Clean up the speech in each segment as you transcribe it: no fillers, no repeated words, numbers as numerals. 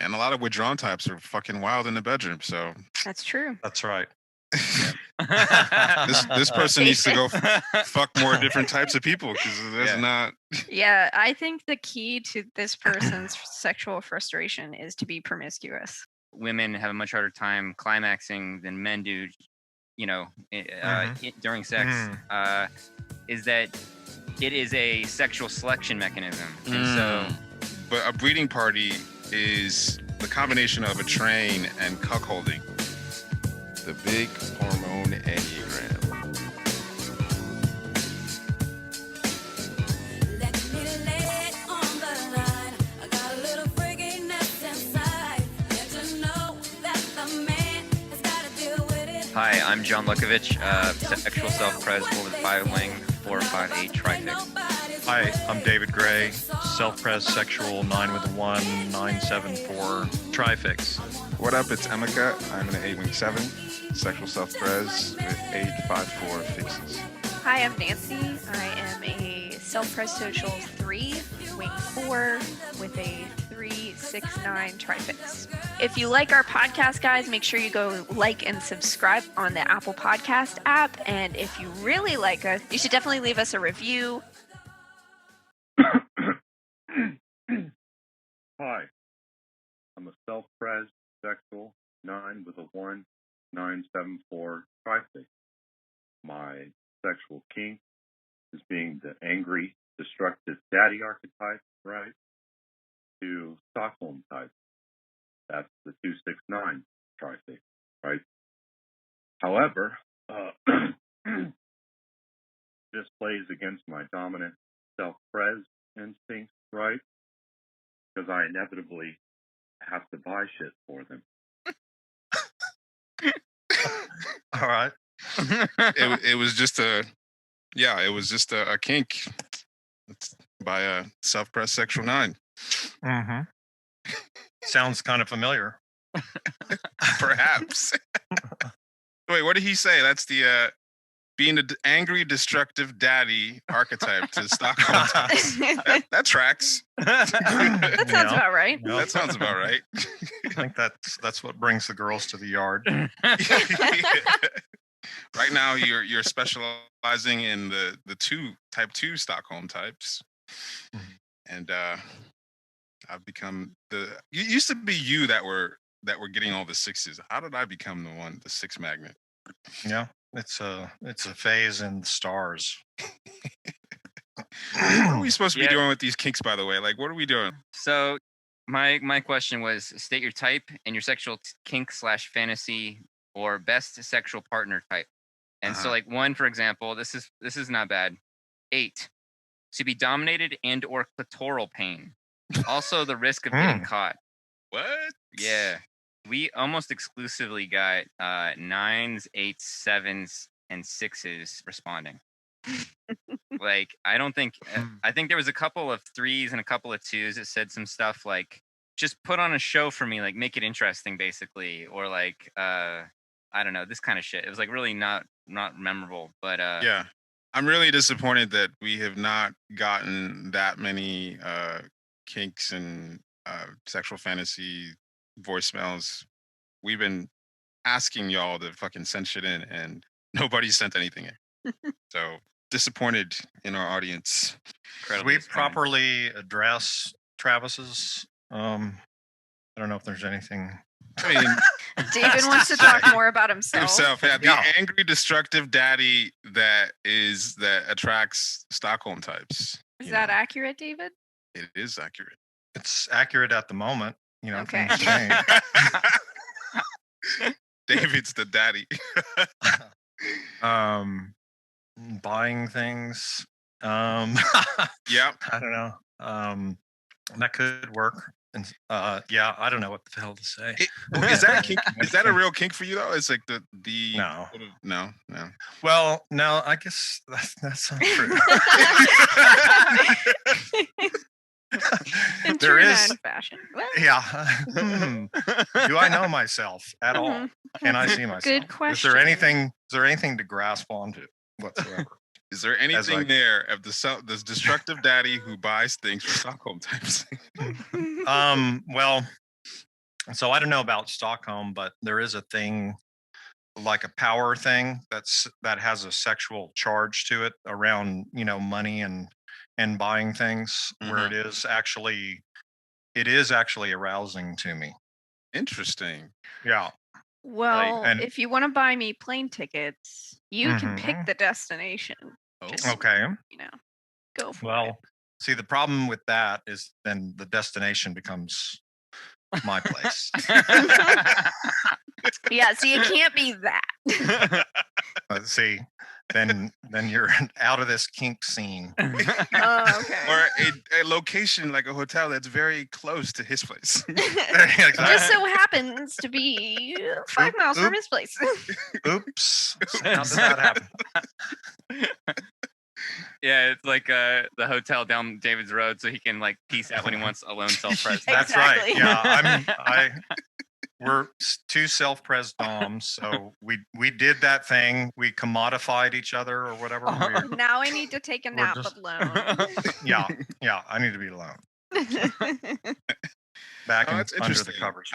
And a lot of withdrawn types are fucking wild in the bedroom. So That's true. That's right. this person needs to go fuck more different types of people because there's not. Yeah, I think the key to this person's sexual frustration is to be promiscuous. Women have a much harder time climaxing than men do, during sex. Is that it is a sexual selection mechanism. And so, but a breeding party is the combination of a train and cuckolding. The big hormone enneagram. Hi, I'm John Lukovich, sexual self-pres with a 5-wing 458 trifix. Hi, I'm David Gray, self-pres sexual 9 with a 1 974 trifix. What up? It's Emeka. I'm an 8-wing 7, sexual self-pres with 854 fixes. Hi, I'm Nancy. I am a self-pres social 3, wing 4, with a 369 trifix. If you like our podcast, guys, make sure you go like and subscribe on the Apple Podcast app. And if you really like us, you should definitely leave us a review. Hi, I'm a self-pres sexual 9 with a 1 974 trifix. My sexual kink is being the angry, destructive daddy archetype, right? To Stockholm type. That's the 269 trifix, right? However, this plays against my dominant self-pres instincts, right? Because I inevitably have to buy shit for them. All right. It was just a kink by a self-pres sexual 9. Mm-hmm. Sounds kind of familiar. Perhaps. Wait, what did he say? That's the being an angry, destructive daddy archetype to Stockholm types. That tracks. That sounds about right. Yep. That sounds about right. I think that's what brings the girls to the yard. Right now, you're specializing in the type 2 Stockholm types, and I've become it used to be you that were getting all the 6s. How did I become the 6 magnet? Yeah, it's a phase in the stars. What are we supposed to be doing with these kinks, by the way? Like, what are we doing? So my question was, state your type and your sexual kink / fantasy or best sexual partner type. And so, like, 1, for example, this is not bad. 8, to be dominated and or clitoral pain. Also, the risk of getting caught. What? Yeah. We almost exclusively got 9s, 8s, 7s, and 6s responding. Like, I don't think... I think there was a couple of 3s and a couple of 2s that said some stuff like, just put on a show for me, like, make it interesting, basically. Or, like, I don't know, this kind of shit. It was, like, really not memorable. But yeah. I'm really disappointed that we have not gotten that many kinks and sexual fantasy voicemails. We've been asking y'all to fucking send shit in, and nobody sent anything in. So disappointed in our audience. Did we properly address Travis's? I don't know if there's anything. I mean, David wants to talk more about himself. Yeah, the angry, destructive daddy that attracts Stockholm types. Is that accurate, David? It is accurate. It's accurate at the moment. Okay. David's the daddy. Buying things. Yeah. I don't know. That could work. And yeah, I don't know what the hell to say. Is that a kink? Is that a real kink for you though? It's like the no. No. Well, no, I guess that's not true. There is fashion. Yeah. Do I know myself at all? Can I see myself? Good question. Is there anything to grasp onto whatsoever? Is there anything there of this destructive daddy who buys things for Stockholm types? Well, So I don't know about Stockholm, but there is a thing like a power thing that has a sexual charge to it around money and buying things where Mhm. it is actually arousing to me. Interesting. Yeah. Well, And if you want to buy me plane tickets, you can pick Mhm. the destination. Oh. Just, Okay. go for it. Well, see, the problem with that is then the destination becomes my place. Yeah, see, it can't be that. See, then you're out of this kink scene. Oh, okay. Or a location like a hotel that's very close to his place. Just so happens to be 5 miles from his place. Oops. How did that happen? Yeah, it's like the hotel down David's Road, so he can like peace out when he wants alone self-pres. That's Exactly. right. Yeah, we're two self-pres doms, so we did that thing. We commodified each other or whatever. Now I need to take a We're nap just- alone. Yeah, I need to be alone. Back Oh, and that's under the interesting. covers.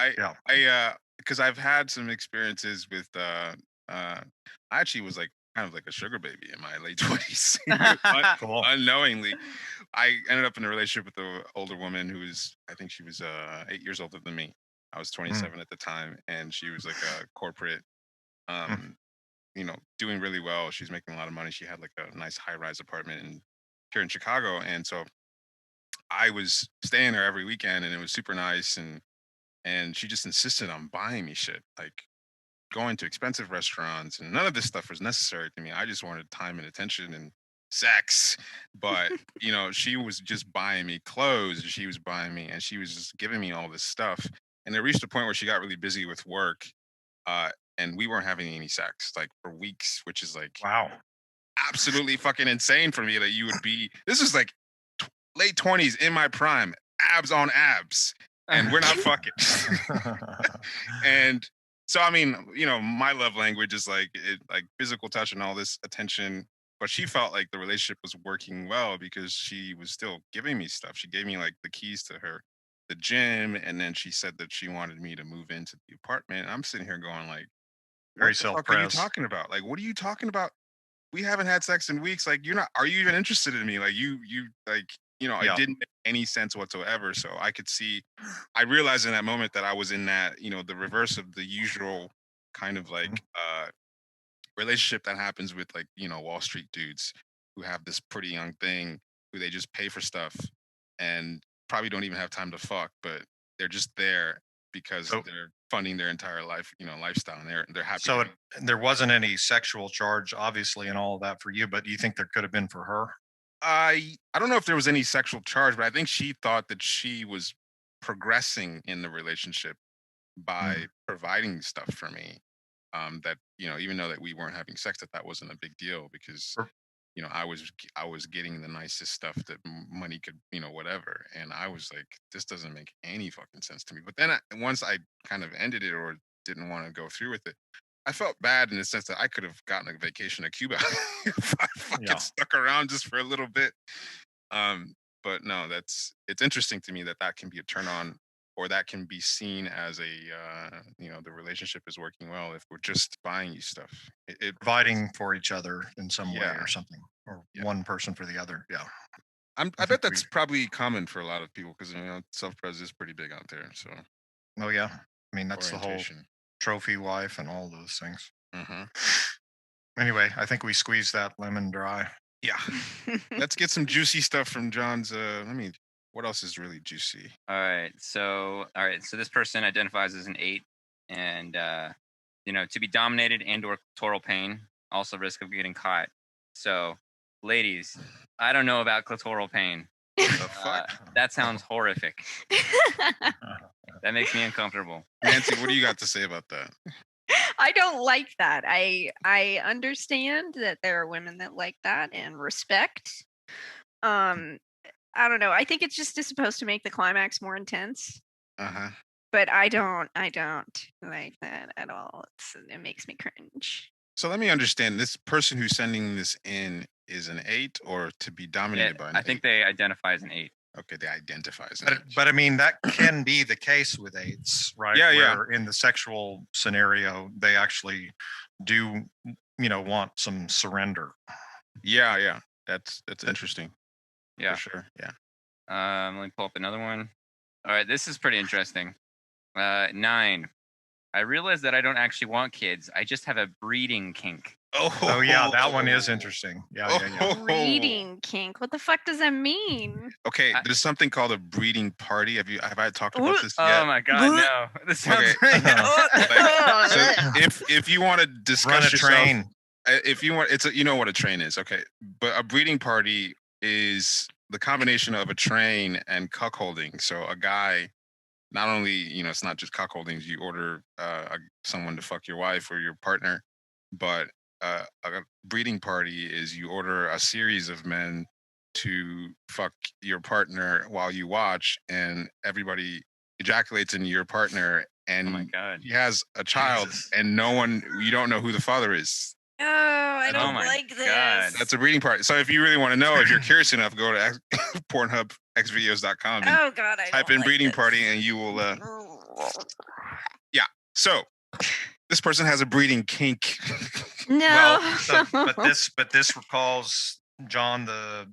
Because I've had some experiences with I actually was like kind of like a sugar baby in my late 20s. Cool. Unknowingly, I ended up in a relationship with an older woman who was, I think she was 8 years older than me. I was 27 at the time, and she was like a corporate, doing really well. She was making a lot of money. She had like a nice high-rise apartment here in Chicago, and so I was staying there every weekend, and it was super nice. And she just insisted on buying me shit, like going to expensive restaurants, and none of this stuff was necessary to me. I just wanted time and attention and sex. But she was just buying me clothes, she was buying me, and she was just giving me all this stuff. And it reached a point where she got really busy with work, uh, and we weren't having any sex like for weeks, which is like Wow. absolutely fucking insane for me that you would be. This is like late 20s in my prime, abs on abs, and we're not fucking. And so, I mean, my love language is like physical touch and all this attention. But she felt like the relationship was working well because she was still giving me stuff. She gave me like the keys to the gym, and then she said that she wanted me to move into the apartment. I'm sitting here going like, Very what the fuck are you self-pres. talking about? Like, what are you talking about? We haven't had sex in weeks. Like, you're not. Are you even interested in me? Like, you like. Yeah. It didn't make any sense whatsoever. So I could see, I realized in that moment that I was in that, the reverse of the usual kind of like relationship that happens with like, Wall Street dudes who have this pretty young thing who they just pay for stuff and probably don't even have time to fuck, but they're just there because So- they're funding their entire life, lifestyle, and they're happy. So there wasn't any sexual charge, obviously, and all of that for you, but do you think there could have been for her? I don't know if there was any sexual charge, but I think she thought that she was progressing in the relationship by providing stuff for me. That even though that we weren't having sex, that wasn't a big deal because Sure. I was getting the nicest stuff that money could whatever, and I was like, this doesn't make any fucking sense to me. But then once I kind of ended it or didn't want to go through with it, I felt bad in the sense that I could have gotten a vacation to Cuba if I fucking Yeah. stuck around just for a little bit. But no, it's interesting to me that can be a turn on, or that can be seen as the relationship is working well if we're just buying you stuff. It Providing for each other in some way Yeah. or something, or Yeah. one person for the other. Yeah. I I bet think that's probably common for a lot of people because self-pres is pretty big out there. So Oh yeah. I mean, that's the whole orientation. trophy wife and all those things. Mhm. Anyway, I think we squeezed that lemon dry. Yeah. Let's get some juicy stuff from John's. What else is really juicy? All right. So this person identifies as an 8, and to be dominated and/or clitoral pain, also risk of getting caught. So, ladies, I don't know about clitoral pain. The fuck? That sounds horrific. That makes me uncomfortable. Nancy, what do you got to say about that? I don't like that. I understand that there are women that like that and respect. I don't know. I think it's just supposed to make the climax more intense. Uh-huh. But I don't like that at all. It makes me cringe. So let me understand. This person who's sending this in is an 8 or to be dominated by an 8? I think they identify as an 8. Okay, they identify as an But, H. but I mean, that can be the case with AIDS, right? Yeah, yeah. Where in the sexual scenario, they actually do, want some surrender. Yeah. That's interesting. Yeah. For sure. Yeah. Let me pull up another one. All right, this is pretty interesting. 9. I realized that I don't actually want kids. I just have a breeding kink. Oh yeah, that one is interesting. Yeah. Breeding kink. What the fuck does that mean? Okay, I- there's something called a breeding party. Have I talked Ooh. about this Oh yet? my god, no! This sounds. Okay. So Oh, if you want to Run discuss a yourself, train. if you want, you know what a train is, okay? But a breeding party is the combination of a train and cuckolding. So a guy, not only it's not just cuckolding. You order someone to fuck your wife or your partner, but a breeding party is you order a series of men to fuck your partner while you watch, and everybody ejaculates into your partner, Oh my and god! he has a child, Jesus. and you don't know who the father is. oh, I Oh don't my like this. God. That's a breeding party. So if you really want to know, if you're curious enough, go to pornhubxvideos.com and Oh god, I type don't in like breeding this. party, and you will. So this person has a breeding kink. No. Well, but this recalls John the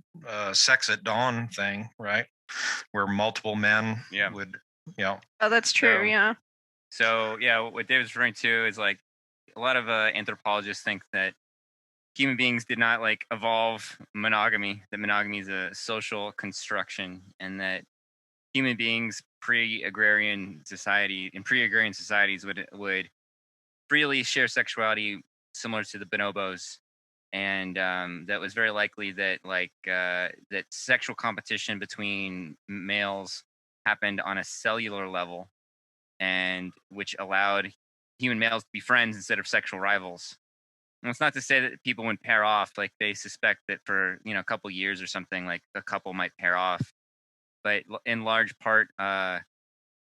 sex at dawn thing, right? Where multiple men Yeah. would, oh, that's true. So- Yeah. So yeah, what David's referring to is like a lot of anthropologists think that human beings did not like evolve monogamy. That monogamy is a social construction, and that human beings pre-agrarian societies would freely share sexuality similar to the bonobos, and that was very likely that that sexual competition between males happened on a cellular level, and which allowed human males to be friends instead of sexual rivals. And it's not to say that people wouldn't pair off. Like they suspect that for a couple years or something, like a couple might pair off, but in large part,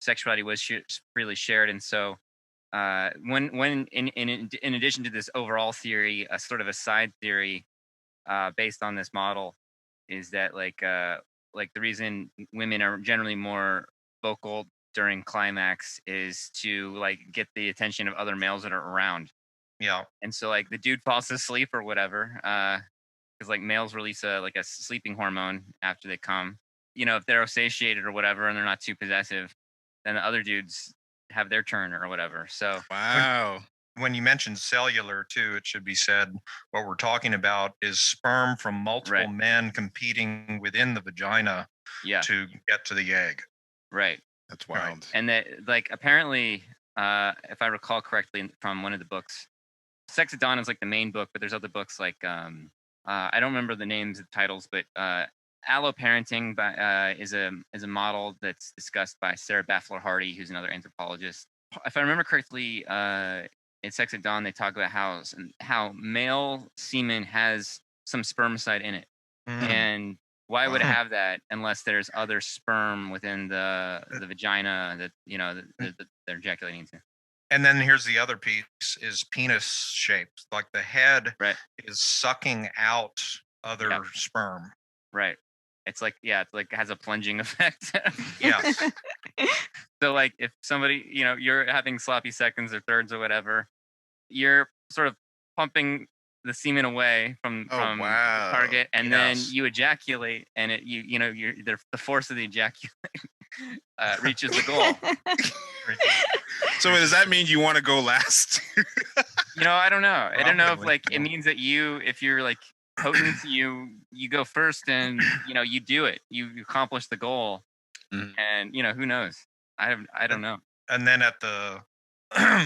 sexuality was freely shared. And so, when in addition to this overall theory, a sort of a side theory based on this model is that like the reason women are generally more vocal during climax is to like get the attention of other males that are around. yeah. And so like the dude falls asleep or whatever, because like males release a sleeping hormone after they come. If they're satiated or whatever and they're not too possessive, then the other dudes have their turn or whatever. So Wow. When you mentioned cellular too, it should be said what we're talking about is sperm from multiple Right. men competing within the vagina yeah, to get to the egg. right. That's Right. wild. And that like apparently, if I recall correctly from one of the books, Sex at Dawn is like the main book, but there's other books like I don't remember the names of the titles, but alloparenting is a model that's discussed by Sarah Baffler Hardy, who's another anthropologist. If I remember correctly, in Sex at Dawn they talk about how male semen has some spermicide in it, and why would it Wow. have that unless there's other sperm within the vagina that they're ejaculating into? And then here's the other piece is penis shaped. Like the head Right. is sucking out other Yeah. sperm. Right. It's like it has a plunging effect. Yeah. So like if somebody, you're having sloppy seconds or thirds or whatever, you're sort of pumping the semen away from wow. the target, and then Yes. you ejaculate, and the force of the ejaculate reaches the goal. So does that mean you want to go last? I don't know. I don't know if Probably, like yeah. it means that if you're like potent, you go first, and you do it. You accomplish the goal, Mhm. and who knows? I don't know. And then at the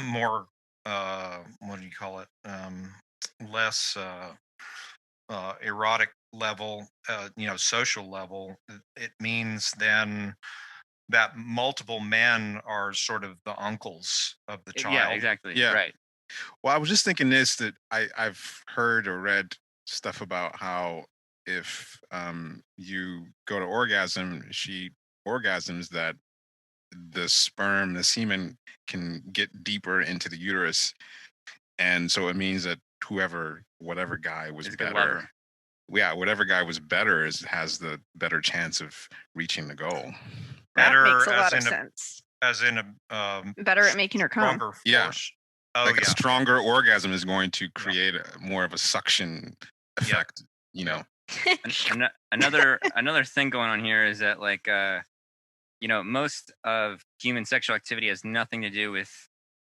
more what do you call it? Less erotic level, social level, it means then that multiple men are sort of the uncles of the child. Yeah, exactly. Yeah. Right. Well, I was just thinking that I've heard or read stuff about how if you go to orgasm, she orgasms, that the semen can get deeper into the uterus, and so it means that whatever guy was It's a good better, lover. whatever guy was better has the better chance of reaching the goal. That Better makes a lot of as in sense. better at making her come. stronger Yeah. force. Oh Like a yeah. stronger orgasm is going to create more of a suction effect, you know. Another thing going on here is that like most of human sexual activity has nothing to do with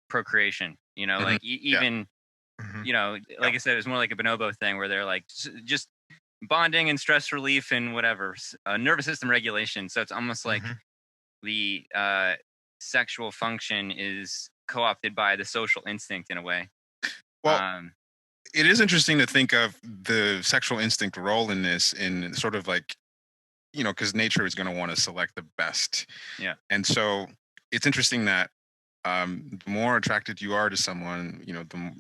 procreation. Like even like I said, it was more like a bonobo thing where they're like just bonding and stress relief and whatever, nervous system regulation. So it's almost like the sexual function is co-opted by the social instinct in a way. Well, it is interesting to think of the sexual instinct role in this, in sort of like, because nature is going to want to select the best. Yeah. And so it's interesting that the more attracted you are to someone,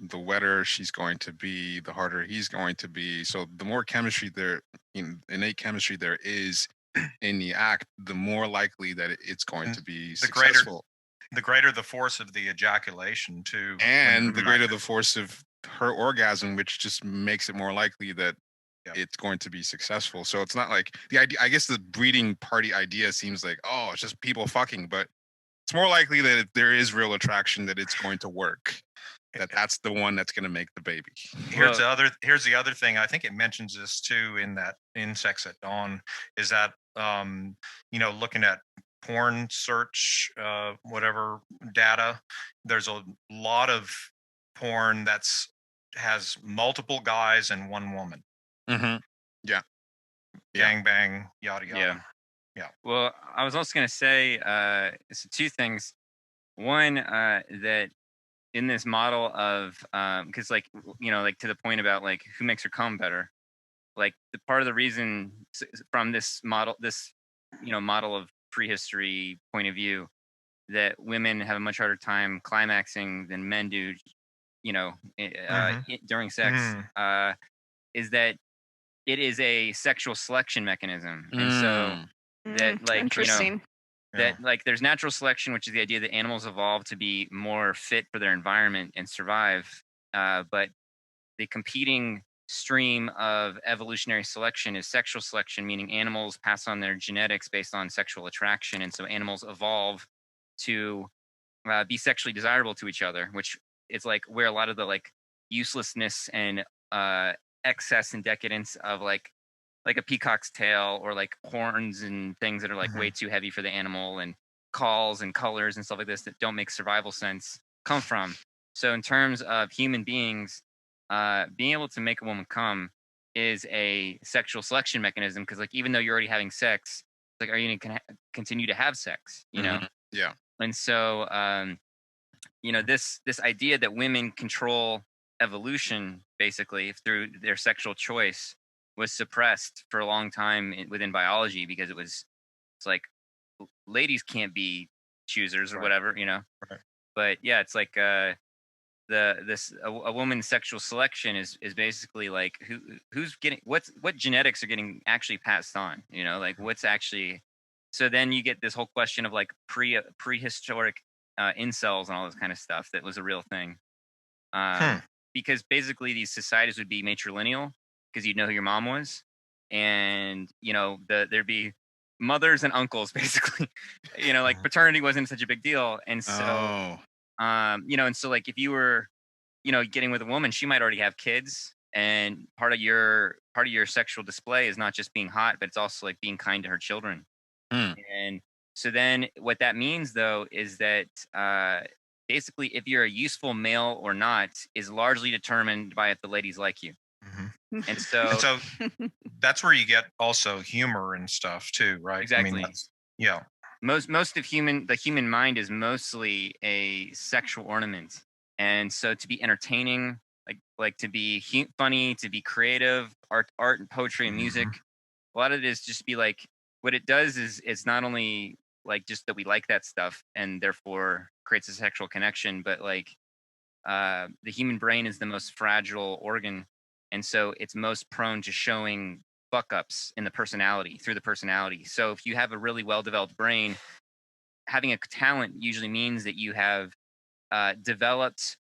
the wetter she's going to be, the harder he's going to be. So the more chemistry there, innate chemistry there is in the act, the more likely that it's going to be successful. The greater the force of the ejaculation too, and the greater the force of her orgasm, which just makes it more likely that it's going to be successful. So it's not like the idea. I guess the breeding party idea seems like, oh, it's just people fucking, but it's more likely that if there is real attraction, that it's going to work. That's the one that's going to make the baby. Here's the other thing. I think it mentions this too in Sex at Dawn, is that looking at porn search whatever data, there's a lot of porn has multiple guys and one woman. Yeah. Gang bang, yada yada. Yeah. Well, I was also going to say so two things. One, that in this model of because like to the point about like who makes her come better, like the part of the reason from this model model of prehistory point of view, that women have a much harder time climaxing than men do during sex, is that it is a sexual selection mechanism. And so that like interesting. That like there's natural selection, which is the idea that animals evolve to be more fit for their environment and survive, but the competing stream of evolutionary selection is sexual selection, meaning animals pass on their genetics based on sexual attraction. And so animals evolve to be sexually desirable to each other, which is like where a lot of the like uselessness and excess and decadence of like a peacock's tail or like horns and things that are like way too heavy for the animal, and calls and colors and stuff like this that don't make survival sense come from. So in terms of human beings, being able to make a woman come is a sexual selection mechanism, because like even though you're already having sex, it's like, are you going to continue to have sex? Yeah. And so this idea that women control evolution basically through their sexual choice was suppressed for a long time within biology, because it's like ladies can't be choosers or whatever, Right. But yeah, it's like a woman's sexual selection is basically like who's getting what genetics are getting actually passed on, like what's actually. So then you get this whole question of like prehistoric incels and all this kind of stuff that was a real thing, because basically these societies would be matrilineal, because you'd know who your mom was, and there'd be mothers and uncles basically, like paternity wasn't such a big deal. And so and so like if you were getting with a woman, she might already have kids, and part of your sexual display is not just being hot, but it's also like being kind to her children. And so then what that means though is that basically if you're a useful male or not is largely determined by if the ladies like you. And so that's where you get also humor and stuff too, right? Exactly. Yeah. Most of the human mind is mostly a sexual ornament, and so to be entertaining, like to be funny, to be creative, art and poetry and music, a lot of it is just be like, what it does is it's not only like just that we like that stuff and therefore creates a sexual connection, but like the human brain is the most fragile organ. And so it's most prone to showing fuck ups in through the personality. So if you have a really well-developed brain, having a talent usually means that you have developed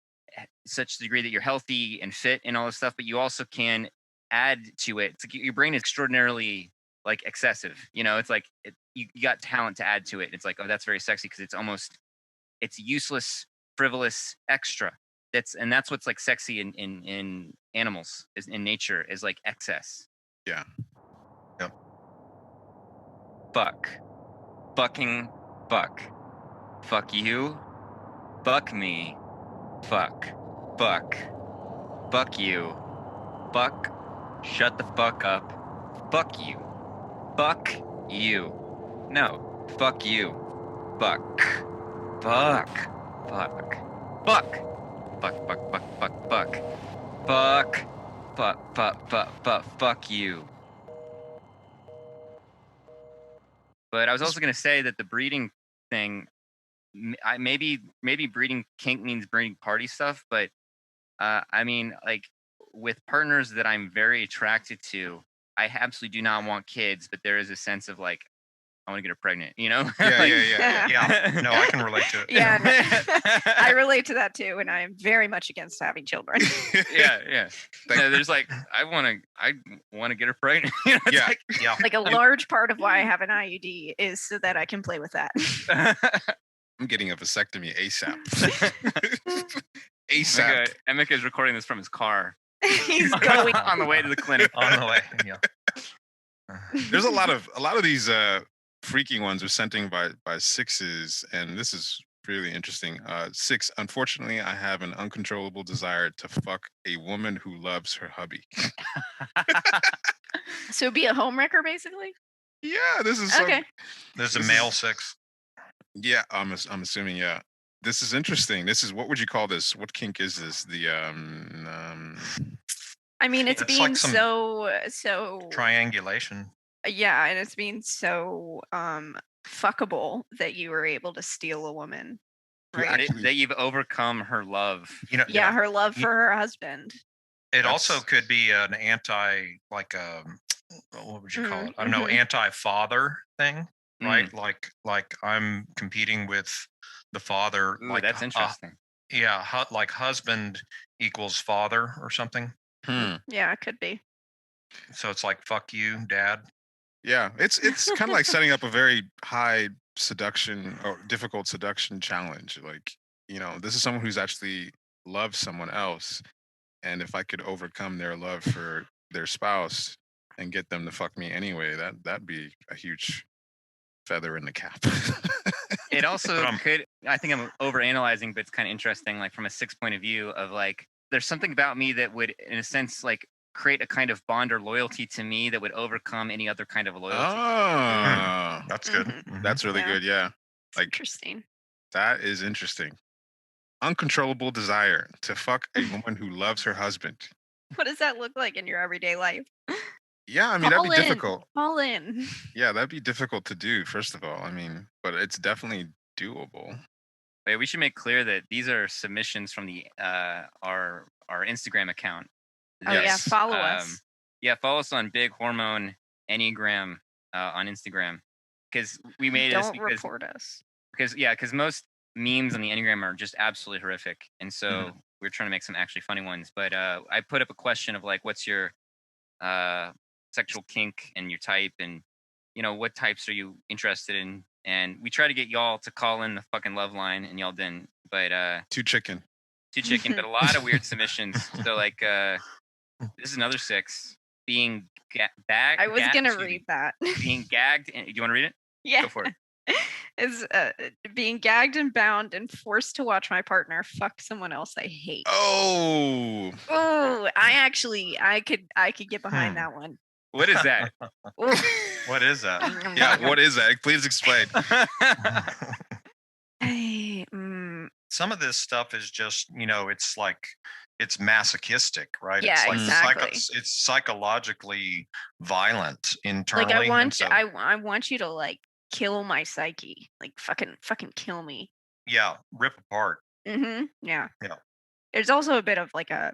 such a degree that you're healthy and fit and all this stuff, but you also can add to it. It's like your brain is extraordinarily like excessive. You know, it's like you got talent to add to it. It's like, oh, that's very sexy because it's useless, frivolous extra. That's what's like sexy in animals, is in nature, is like excess. Yeah. Yep. Fuck. Fucking fuck. Fuck you. Fuck me. Fuck. Fuck. Fuck you. Fuck. Shut the fuck up. Fuck you. Fuck you. No. Fuck you. Fuck. Fuck. Fuck. Fuck. Fuck. Fuck. Fuck. Fuck. Fuck. Fuck. Fuck. Fuck. Fuck. Fuck. Fuck you. But I was also going to say that the breeding thing, maybe breeding kink means breeding party stuff, but I mean, like with partners that I'm very attracted to, I absolutely do not want kids, but there is a sense of like, I want to get her pregnant, you know? Yeah, Like, Yeah. No, I can relate to it. Yeah, I relate to that too, and I am very much against having children. yeah. No, there's like, I want to get her pregnant. You know, it's Yeah. like, Yeah. Like a large part of why I have an IUD is so that I can play with that. I'm getting a vasectomy ASAP. ASAP. Emeka is recording this from his car He's going. on the way to the clinic. On the way. Yeah. There's a lot of these freaking ones are sent in by sixes, and this is really interesting. 6, unfortunately, I have an uncontrollable desire to fuck a woman who loves her hubby. So be a homewrecker, basically. Yeah, this is Okay. There's a This male is- 6. Yeah, I'm assuming. Yeah, this is interesting. This is, what would you call this? What kink is this? The I mean, it's It's being like some so Triangulation. yeah, and it's being so fuckable that you were able to steal a woman. Who Right. actually- That you've overcome her love. You know, Yeah, her love Ye- for her husband. it also That's- could be an anti, like, what would you call it? I don't know, Mhm. anti-father thing, Mm. right? Like I'm competing with the father. Ooh, like that's interesting. yeah, like husband equals father or something. Yeah, it could be. So it's like, fuck you, dad. Yeah, it's kind of like setting up a very high seduction or difficult seduction challenge. Like, you know, this is someone who's actually loved someone else, and if I could overcome their love for their spouse and get them to fuck me anyway, that'd be a huge feather in the cap. It also But, could, I think I'm overanalyzing, but it's kind of interesting, like from a 6 point of view of like, there's something about me that would, in a sense, like create a kind of bond or loyalty to me that would overcome any other kind of loyalty. Ah, That's good. Mhm. Mhm. that's really Yeah. good. Yeah, It's Like- interesting. that is interesting. Uncontrollable desire to fuck a woman who loves her husband. What does that look like in your everyday life? Yeah, I mean, that'd be All in. difficult. All in. Yeah, that'd be difficult to do, first of all. I mean, but it's definitely doable. Wait, we should make clear that these are submissions from the our Instagram account. Oh yeah, Yes. follow us. Yeah, follow us on Big Hormone Enneagram on Instagram, because we made this Don't report us. because most memes on the Enneagram are just absolutely horrific, and so Mm-hmm. we're trying to make some actually funny ones. But I put up a question of like, what's your sexual kink and your type, and you know, what types are you interested in? And we try to get y'all to call in the fucking love line, and y'all didn't. But Too chicken. too chicken, but a lot of weird submissions. So like, this is another 6. Being bagged. I was gonna read that. Being gagged. Do you want to read it? Yeah. Go for it. Is being gagged and bound and forced to watch my partner fuck someone else I hate. Oh, Oh, I could get behind that one. What is that? Ooh. What is that? yeah. What is that? Please explain. Hey, Some of this stuff is just, it's like, it's masochistic, right? Yeah, it's like exactly. it's psychologically violent internally. like I and want so- I want you to like kill my psyche, like fucking kill me. yeah, rip apart. Yeah. Yeah. There's also a bit of like a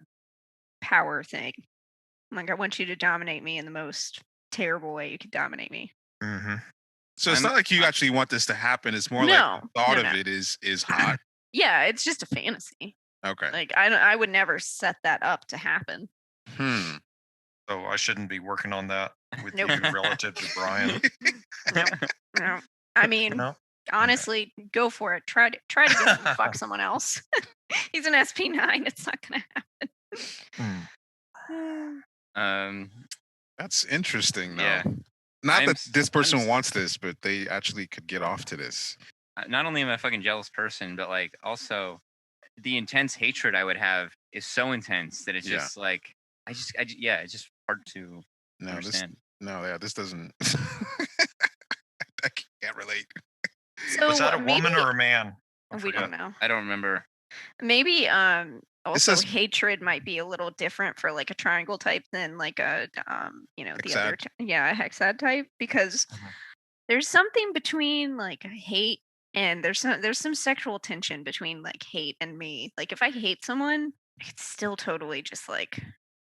power thing. Like I want you to dominate me in the most terrible way you could dominate me. Hmm. So it's I'm- not like you actually want this to happen. It's more No, like the thought no, of no. it is hot. Yeah, it's just a fantasy. Okay. Like I would never set that up to happen. So I shouldn't be working on that with Nope. you relative to Brian. No. I mean, No? honestly, go for it. Try to get him to fuck someone else. He's an SP9. It's not gonna happen. That's interesting, though. Yeah. Not I'm that s- this person I'm s- wants this, but they actually could get off to this. Not only am I a fucking jealous person, but like also the intense hatred I would have is so intense that it's Yeah. just like yeah, it's just hard to No, understand. this doesn't. I can't relate. So Was that a woman maybe- or a man? I we forget. don't know. I don't remember. Maybe also says- hatred might be a little different for like a triangle type than like a the other Hexad. a hexad type, because there's something between like hate and there's some sexual tension between like hate and me. Like if I hate someone, I could still totally just like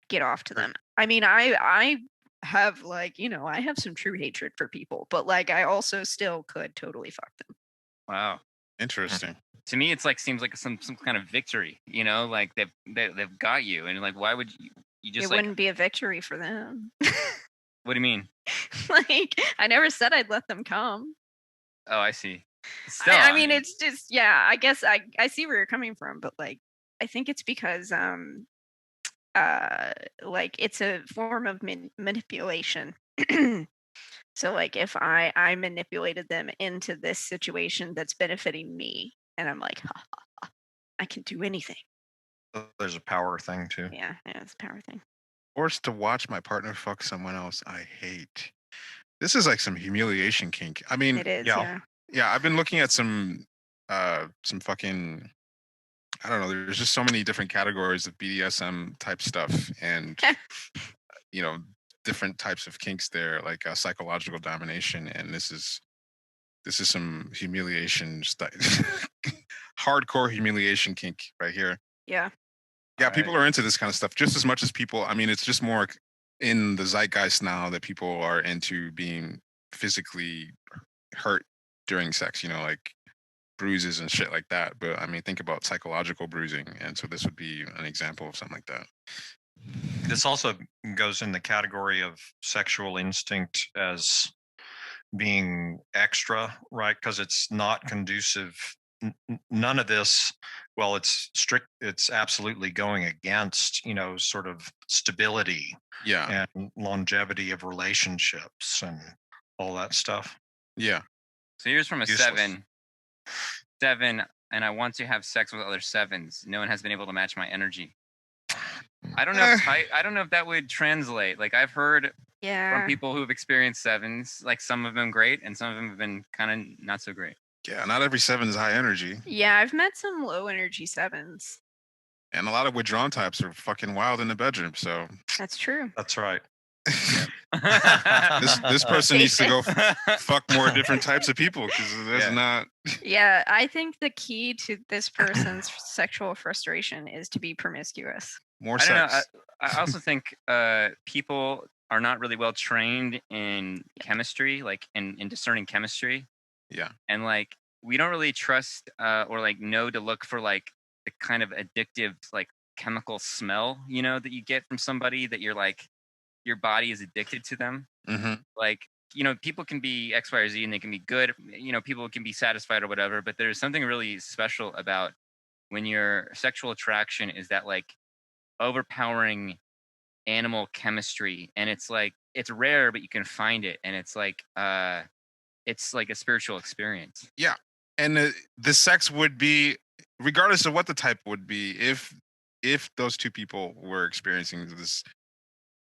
get off to them. I mean, I have like, I have some true hatred for people, but like I also still could totally fuck them. Wow. Interesting. To me, it's like seems like some kind of victory. Like they've got you, and like why would you just It like? wouldn't be a victory for them. What do you mean? Like I never said I'd let them come. Oh, I see. Still, I mean, it's just, yeah, I guess I see where you're coming from, but like I think it's because like it's a form of manipulation. So like if I manipulated them into this situation that's benefiting me, and I'm like, ha, ha, ha, I can do anything. There's a power thing too. Yeah, it's a power thing. Forced to watch my partner fuck someone else I hate. This is like some humiliation kink. I mean, It is, yeah. yeah. I've been looking at some fucking, I don't know, there's just so many different categories of BDSM type stuff, and different types of kinks there, like psychological domination, and this is some humiliation hardcore humiliation kink right here. Yeah. Yeah, All people right. are into this kind of stuff just as much as people. I mean, it's just more in the zeitgeist now that people are into being physically hurt during sex, like bruises and shit like that. But I mean, think about psychological bruising. And so this would be an example of something like that. This also goes in the category of sexual instinct as being extra, right? Because it's not conducive. None of this, well, it's strict, it's absolutely going against, sort of stability Yeah. and longevity of relationships and all that stuff. Yeah. So here's from a Useless. 7, and I want to have sex with other 7s. No one has been able to match my energy. I don't know. I don't know if that would translate. Like I've heard Yeah. from people who've experienced 7s, like some of them great, and some of them have been kind of not so great. Yeah. Not every 7 is high energy. Yeah, I've met some low energy 7s. And a lot of withdrawn types are fucking wild in the bedroom. So That's true. That's right. this person needs to go Jason. fuck more different types of people, because there's Yeah. not. Yeah, I think the key to this person's sexual frustration is to be promiscuous. More I don't know. sex. I also think people are not really well trained in chemistry, like in discerning chemistry. Yeah. And like we don't really trust or like know to look for like the kind of addictive like chemical smell, that you get from somebody that you're like your body is addicted to them. Mm-hmm. Like, people can be X, Y, or Z and they can be good. People can be satisfied or whatever, but there's something really special about when your sexual attraction is that like overpowering animal chemistry, and it's like it's rare but you can find it, and it's like a spiritual experience. Yeah. And the sex would be, regardless of what the type would be, if those two people were experiencing this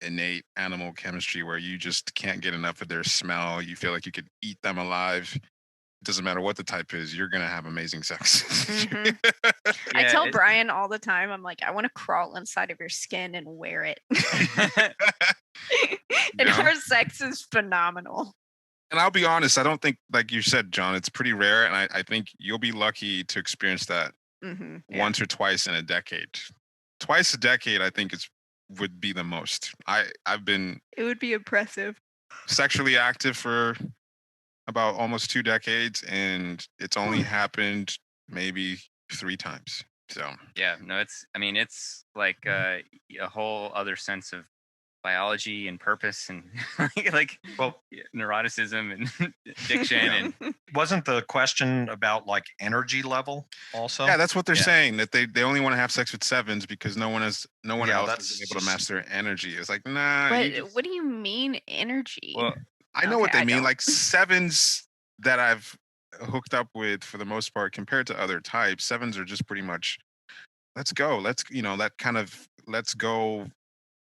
innate animal chemistry where you just can't get enough of their smell, you feel like you could eat them alive. It doesn't matter what the type is, you're gonna have amazing sex. Mhm. I tell Brian all the time, I'm like, I want to crawl inside of your skin and wear it. And Yeah. our sex is phenomenal. And I'll be honest, I don't think, like you said, John, it's pretty rare, and I think you'll be lucky to experience that Yeah. once or twice in a decade. Twice a decade, I think would be the most. I've been It would be impressive. sexually active for about almost 2 decades, and it's only happened maybe 3 times. So Yeah, no, it's like a whole other sense of biology and purpose and like Well, neuroticism and addiction and wasn't the question about like energy level also? Yeah, that's what they're Yeah. saying, that they only want to have sex with sevens because no one Yeah, else has been able to match their energy. It's like, nah. But what do you mean energy? well, I know what Okay, they I mean. don't. Like sevens that I've hooked up with, for the most part, compared to other types, sevens are just pretty much, let's go. Let's, that kind of let's go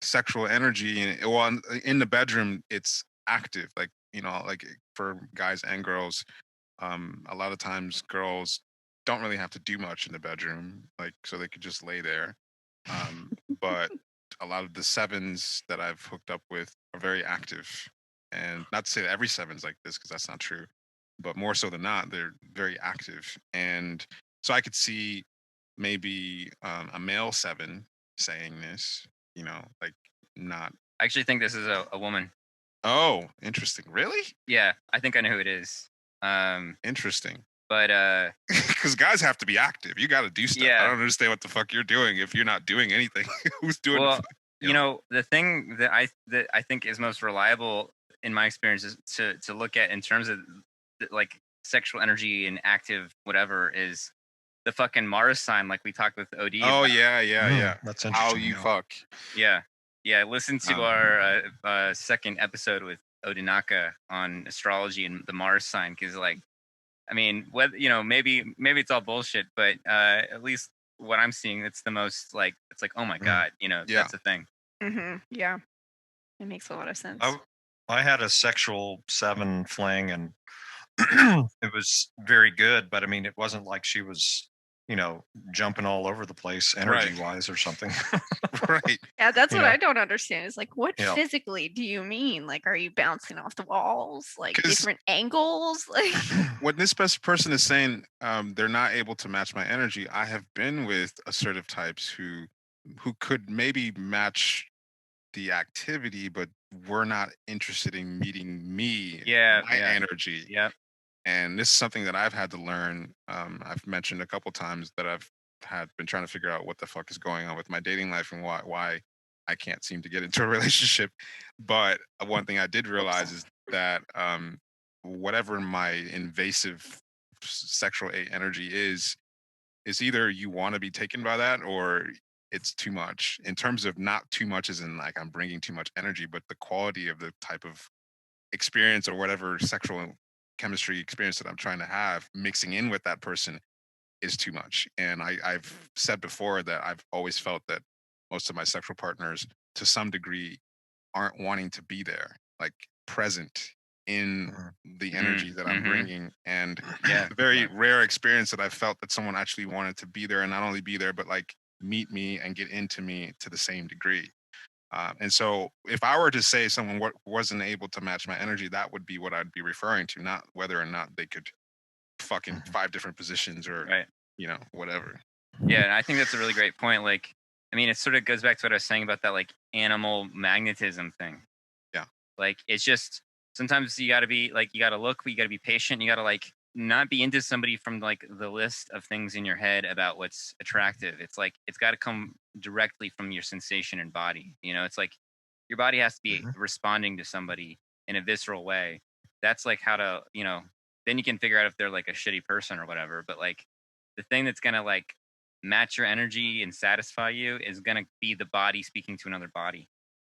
sexual energy. And well, in the bedroom, it's active. Like, like for guys and girls, a lot of times girls don't really have to do much in the bedroom, like, so they could just lay there. But a lot of the sevens that I've hooked up with are very active. And not to say that every seven's like this, because that's not true, but more so than not, they're very active. And so I could see maybe a male seven saying this, like, not. I actually think this is a woman. Oh, interesting. Really? Yeah, I think I know who it is. Interesting. But Because guys have to be active. You got to do stuff. I Yeah. don't understand what the fuck you're doing if you're not doing anything. Who's doing? well, the thing that I think is most reliable in my experience is to look at in terms of like sexual energy and active whatever is the fucking Mars sign, like we talked with OD. Oh about. yeah. That's How interesting. you yeah. fuck? Yeah. Listen to our second episode with Odinaka on astrology and the Mars sign, because like, I mean, whether maybe it's all bullshit, but at least what I'm seeing, it's the most like, it's like, oh my god, Yeah. that's the thing. Yeah, it makes a lot of sense. I had a sexual seven fling, and it was very good, but I mean, it wasn't like she was, jumping all over the place energy wise or something. Right. Yeah, that's you what know. I don't understand. Is like, what Yeah. physically do you mean? Like, are you bouncing off the walls? Like 'Cause- different angles? Like, What this best person is saying, they're not able to match my energy. I have been with assertive types who could maybe match the activity, but we're not interested in meeting me, my energy. Yeah. And this is something that I've had to learn. I've mentioned a couple times that I've been trying to figure out what the fuck is going on with my dating life and why I can't seem to get into a relationship. But one thing I did realize is that whatever my invasive sexual energy is either you want to be taken by that or it's too much. In terms of not too much as in like I'm bringing too much energy, but the quality of the type of experience or whatever sexual chemistry experience that I'm trying to have mixing in with that person is too much. And I've said before that I've always felt that most of my sexual partners to some degree aren't wanting to be there, like present in the energy that I'm bringing. And Yeah. a very rare experience that I felt that someone actually wanted to be there and not only be there, but like meet me and get into me to the same degree. And so if I were to say someone wasn't able to match my energy, that would be what I'd be referring to, not whether or not they could fuck in 5 different positions or, whatever. Yeah, and I think that's a really great point. Like, I mean, it sort of goes back to what I was saying about that like animal magnetism thing. Yeah. Like, it's just sometimes you got to be like, you got to look, you got to be patient, you got to like not be into somebody from like the list of things in your head about what's attractive. It's like it's got to come directly from your sensation and body. It's like your body has to be responding to somebody in a visceral way. That's like how to, then you can figure out if they're like a shitty person or whatever. But like the thing that's gonna like match your energy and satisfy you is gonna be the body speaking to another body.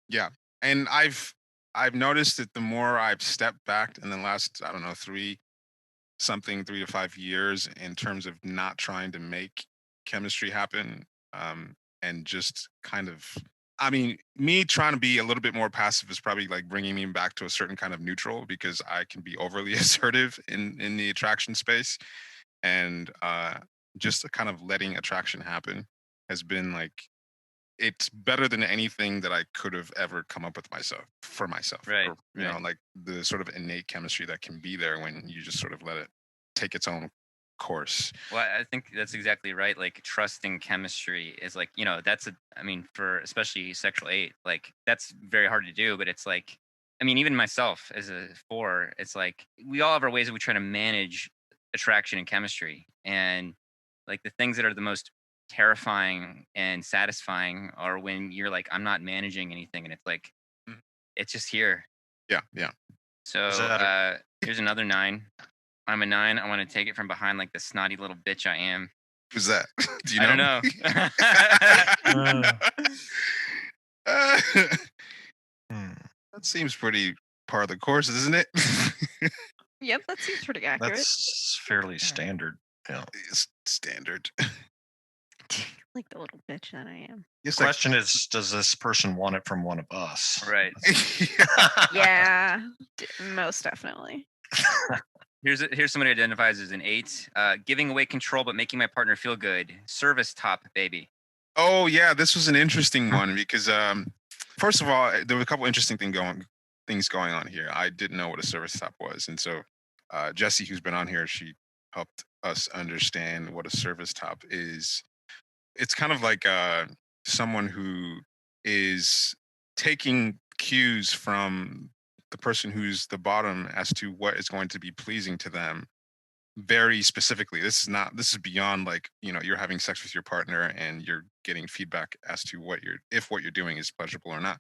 Yeah. And I've noticed that the more I've stepped back in the last, I don't know, 3 to 5 years in terms of not trying to make chemistry happen, and just kind of, I mean, me trying to be a little bit more passive is probably like bringing me back to a certain kind of neutral, because I can be overly assertive in the attraction space. And just kind of letting attraction happen has been like, it's better than anything that I could have ever come up with for myself. Right. Or, like the sort of innate chemistry that can be there when you just sort of let it take its own course. Well, I think that's exactly right. Like trusting chemistry is like, I mean, for especially sexual 8, like that's very hard to do, but it's like, I mean, even myself as a 4, it's like we all have our ways that we try to manage attraction and chemistry. And like the things that are the most terrifying and satisfying are when you're like, I'm not managing anything. And it's like, it's just here. Yeah, yeah. So here's another 9. I'm a 9. I want to take it from behind like the snotty little bitch I am. Who's that? Do you know? I don't know. That seems pretty par of the course, isn't it? Yep, that seems pretty accurate. That's fairly standard. Yeah. It's standard. Like the little bitch that I am. The question is, does this person want it from one of us? Right. Yeah, most definitely. Here's somebody who identifies as an 8. Giving away control but making my partner feel good. Service top, baby. Oh yeah, this was an interesting one because first of all, there were a couple interesting things going on here. I didn't know what a service top was, and so Jessie, who's been on here, she helped us understand what a service top is. It's kind of like someone who is taking cues from the person who's the bottom as to what is going to be pleasing to them very specifically. This is beyond like, you're having sex with your partner and you're getting feedback as to what you're doing is pleasurable or not,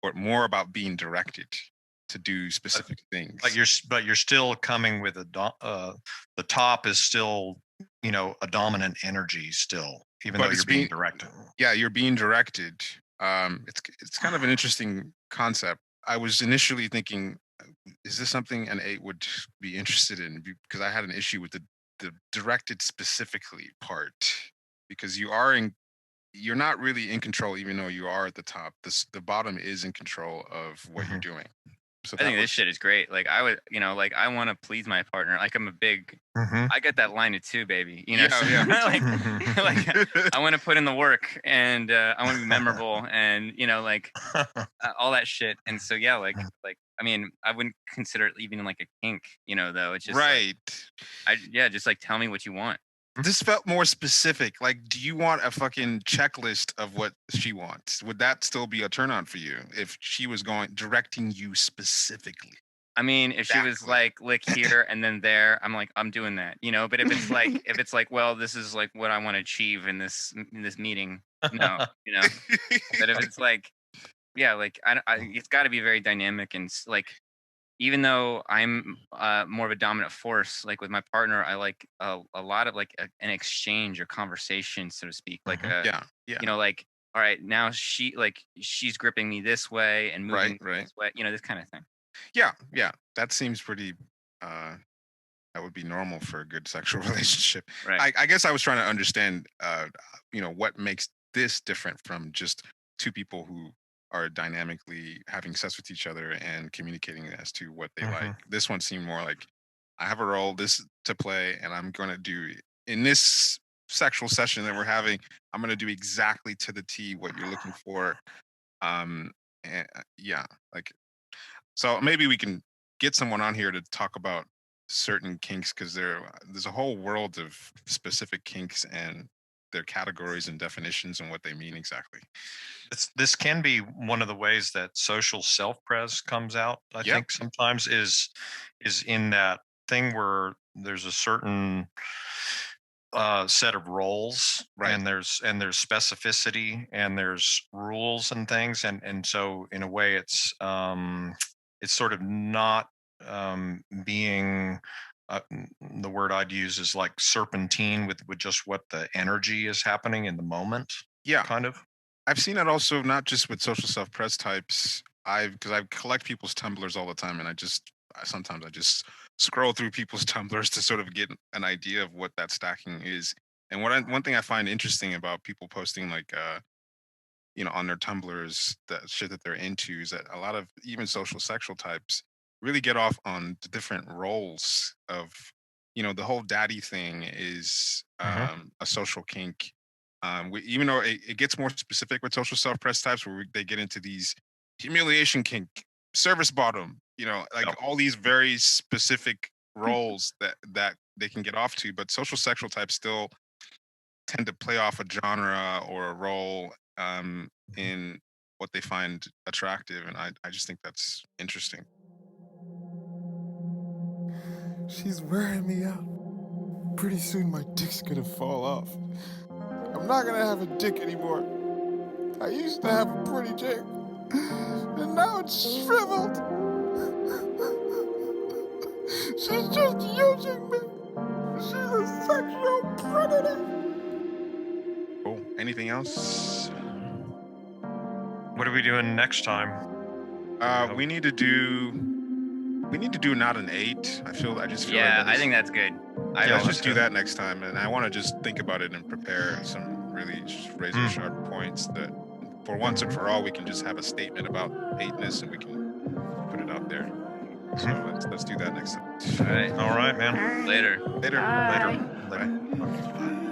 but more about being directed to do specific things. But you're still coming with the top is still, a dominant energy still, even though you're being directed. Yeah, you're being directed. It's kind of an interesting concept. I was initially thinking, is this something an 8 would be interested in? Because I had an issue with the directed specifically part, because you're not really in control, even though you are at the top. The bottom is in control of what you're doing. So I think this shit is great. Like I would, I want to please my partner. Like I'm a big, I get that line of 2, baby. Yeah. like I want to put in the work and I want to be memorable and all that shit. And so yeah, like I mean, I wouldn't consider it even like a kink, though. It's just right. Just like tell me what you want. This felt more specific. Like, do you want a fucking checklist of what she wants? Would that still be a turn on for you if she was directing you specifically? I mean, if she was like lick here and then there, I'm like, I'm doing that, But if it's like, well, this is like what I want to achieve in this meeting, no, But if it's like, yeah, like it's got to be very dynamic and like. Even though I'm more of a dominant force, like with my partner, I like a lot of like an exchange or conversation, so to speak. Like, like, all right, now she's gripping me this way and moving this way, this kind of thing. Yeah, that seems pretty. That would be normal for a good sexual relationship. Right. I guess I was trying to understand, what makes this different from just 2 people who are dynamically having sex with each other and communicating as to what they like. This one seemed more like, I have a role to play, and I'm going to do in this sexual session that we're having. I'm going to do exactly to the T what you're looking for. And so maybe we can get someone on here to talk about certain kinks, because there's a whole world of specific kinks and their categories and definitions and what they mean exactly. This can be one of the ways that social self-pres comes out. I think sometimes is in that thing where there's a certain set of roles, and there's specificity and there's rules and things, and so in a way it's sort of not being. The word I'd use is like serpentine with just what the energy is happening in the moment. Yeah, kind of. I've seen it also not just with social self-pres types. Because I collect people's Tumblrs all the time, and sometimes I just scroll through people's Tumblrs to sort of get an idea of what that stacking is. And one thing I find interesting about people posting like on their Tumblrs, that shit that they're into, is that a lot of even social sexual types really get off on the different roles of, the whole daddy thing is a social kink. Even though it gets more specific with social self-pres types, where they get into these humiliation kink, service bottom, all these very specific roles that they can get off to, but social sexual types still tend to play off a genre or a role in what they find attractive, and I just think that's interesting. She's wearing me out. Pretty soon my dick's gonna fall off. I'm not gonna have a dick anymore. I used to have a pretty dick. And now it's shriveled. She's just using me. She's a sexual predator. Cool. Anything else? What are we doing next time? We need to do not an 8. I just feel Yeah, like I think that's good. let's let's just do do that next time, and I want to just think about it and prepare some really razor sharp points that, for once and for all, we can just have a statement about eightness and we can put it out there. So let's do that next time. All right. All right, man. All right. Later. Later. Bye. Later. Later. Bye.